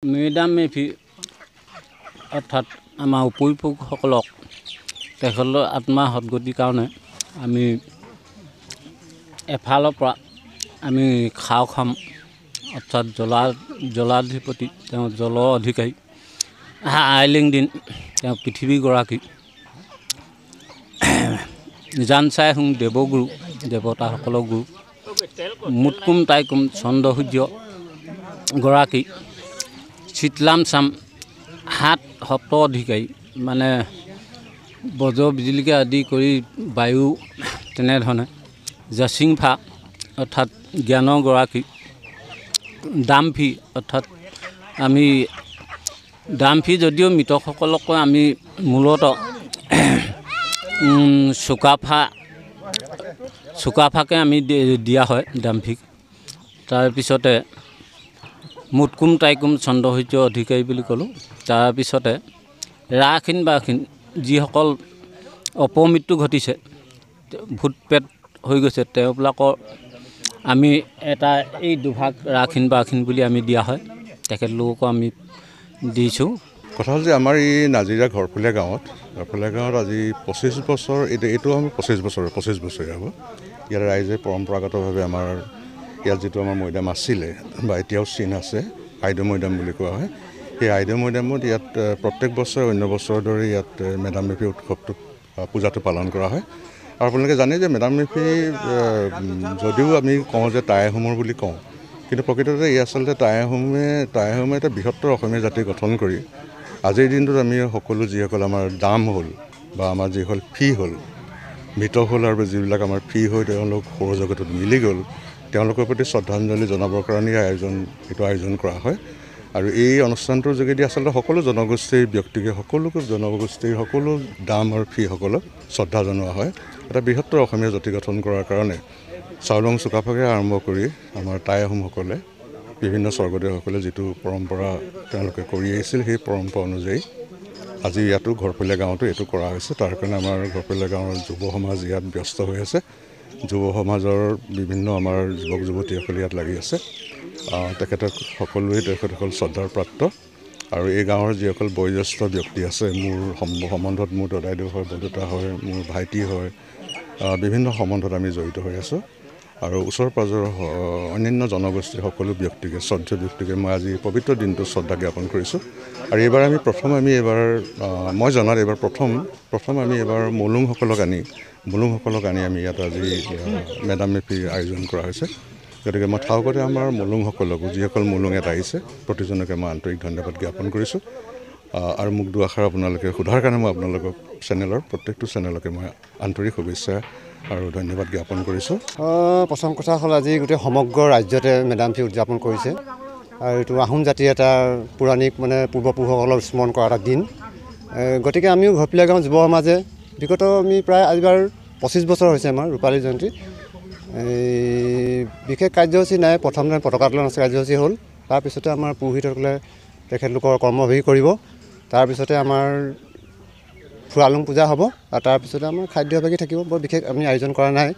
Madam মেফি অৰ্থাৎ আমাৰ উপৰিপুৰুষসকলক তেখেতৰ আত্মা সদ্গতিৰ কাৰণে আমি এফালৰ পৰা আমি খাও খাম অৰ্থাৎ জলাধিপতি তেওঁ জলৰ অধিকাৰী আইলিংদিন তেওঁ পৃথিৱীৰ গৰাকী জানচাই হুং দেৱগুৰু দেৱতাসকলৰ গুৰু মুটকুম টাইকুম চন্দ্ৰ সূৰ্য গৰাকী চিতলাম চাম 7 সপ্ত অধিকাৰী মানে বজ্ৰ বিজুলীকে আদি কৰি বায়ু তেনেধৰণে জাচিংফা অৰ্থাৎ জ্ঞানৰ গৰাকী দামফি অৰ্থাৎ আমি দামফি যদিও মৃতকসকলক আমি মূলত চুকাফাকে আমি দিয়া হয় দামফিক তাৰপিছতে মুটকুম টাইকুম চন্দ্ৰ সূৰ্য অধিকাৰী বুলি ক'লোঁ তাৰপিছতে ৰাখিন বাখিন যিসকল অপমৃত্যু ঘটিছে ভূতপেট হৈ গৈছে তেওঁবিলাকৰ আমি এটা এই দুভাগ ৰাখিন বাখিন বুলি আমি দিয়া হয় তেখেতলোককো আমি দিছোঁ। কথা হ'ল যে আমাৰ এই নাজিৰা ঘৰফলীয়া গাঁৱত আজি 25 বছৰ এইটো আমি 25 বছৰীয়া হ'ব। ইয়াৰ ৰাইজে পৰম্পৰাগতভাৱে আমাৰ ইয়াত যিটো আমাৰ মৈদাম আছিলে বা এতিয়াও চিন আছে আইদেউ মৈদাম বুলি কোৱা হয়। সেই আইদেউ মৈদামত ইয়াত প্ৰত্যেক বছৰ অন্য বছৰৰ দৰে ইয়াত মেডাম মেফি উৎসৱটো পূজাটো পালন কৰা হয়। আৰু আপোনালোকে জানে যে মেডাম মেফি যদিও আমি কওঁ যে টাই আহোমৰ বুলি কওঁ কিন্তু প্ৰকৃততে ই আচলতে টাই আহোমে এটা বৃহত্তৰ অসমীয়া জাতি গঠন কৰি আজিৰ দিনটোত আমি সকলো যিসকল আমাৰ দাম হ'ল বা আমাৰ যিসকল ফি হ'ল মৃত হ'ল আৰু যিবিলাক আমাৰ ফি হৈ তেওঁলোক সৌৰজগতত মিলি গ'ল তেওঁলোকৰ প্ৰতি শ্ৰদ্ধাঞ্জলি জনাবৰ কাৰণে এইটো আয়োজন কৰা হয়। আৰু এই অনুষ্ঠানটোৰ যোগেদি আচলতে সকলো জনগোষ্ঠীৰ ব্যক্তিকে সকলো দাম আৰু ফিসকলক শ্ৰদ্ধা জনোৱা হয়। এটা বৃহত্তৰ অসমীয়া জাতি গঠন কৰাৰ কাৰণে চাউলুং চুকাফাকে আৰম্ভ কৰি আমাৰ টাই আহোমসকলে বিভিন্ন স্বৰ্গদেউসকলে যিটো পৰম্পৰা তেওঁলোকে কৰি আহিছিল সেই পৰম্পৰা অনুযায়ী আজি ইয়াতো ঘৰফলীয়া গাঁৱতো এইটো কৰা হৈছে। তাৰ কাৰণে আমাৰ ঘৰফলীয়া গাঁৱৰ যুৱ সমাজ ইয়াত ব্যস্ত হৈ আছে। যুৱ সমাজৰ বিভিন্ন আমাৰ যুৱক যুৱতীসকলে ইয়াত লাগি আছে। তেখেতসকল শ্ৰদ্ধাৰ প্ৰাপ্ত আৰু এই গাঁৱৰ যিসকল বয়োজ্যেষ্ঠ ব্যক্তি আছে মোৰ সম্বন্ধত মোৰ দদাইদেউ হয় বৰদেউতা হয় মোৰ ভাইটি হয় বিভিন্ন সম্বন্ধত আমি জড়িত হৈ আছোঁ। আৰু ওচৰ পাজৰৰ অন্যান্য জনগোষ্ঠীৰ সকলো ব্যক্তিকে শ্ৰদ্ধেয় ব্যক্তিকে মই আজি পবিত্ৰ দিনটো শ্ৰদ্ধা জ্ঞাপন কৰিছোঁ। আৰু এইবাৰ মই জনাত এইবাৰ প্ৰথম আমি এইবাৰ মলুংসকলক আনি আমি ইয়াত আজি মেডাম মেফিৰ আয়োজন কৰা হৈছে। গতিকে মই ঠাউকতে আমাৰ মলুংসকলকো যিসকল মলুং ইয়াত আহিছে প্ৰতিজনকে মই আন্তৰিক ধন্যবাদ জ্ঞাপন কৰিছোঁ। আৰু মোক দুআষাৰ আপোনালোকে সোধাৰ কাৰণে মই আপোনালোকক প্ৰত্যেকটো চেনেলকে মই আন্তৰিক শুভেচ্ছা আৰু ধন্যবাদ জ্ঞাপন কৰিছোঁ। প্ৰথম কথা হ'ল আজি গোটেই সমগ্ৰ ৰাজ্যতে মেডাম মেফি উদযাপন কৰিছে আৰু এইটো আহোম জাতিৰ এটা পৌৰাণিক পূৰ্বপুৰুষসকলক স্মৰণ কৰা এটা দিন। গতিকে আমিও ঘৰফলীয়া গাঁৱৰ যুৱ সমাজে বিগত আমি প্ৰায় আজিবাৰ 25 বছৰ হৈছে আমাৰ ৰূপালী জয়ন্তী। বিশেষ কাৰ্যসূচী নাই, প্ৰথম দিনা পতাকা উত্তোলন কাৰ্যসূচী হ'ল। তাৰপিছতে আমাৰ পুৰোহিতসকলে তেখেতলোকৰ কৰ্মভাগী কৰিব। তাৰপিছতে আমাৰ ফুৰালুং পূজা হ'ব আৰু তাৰপিছতে আমাৰ খাদ্যভাগী থাকিব। বৰ বিশেষ আমি আয়োজন কৰা নাই।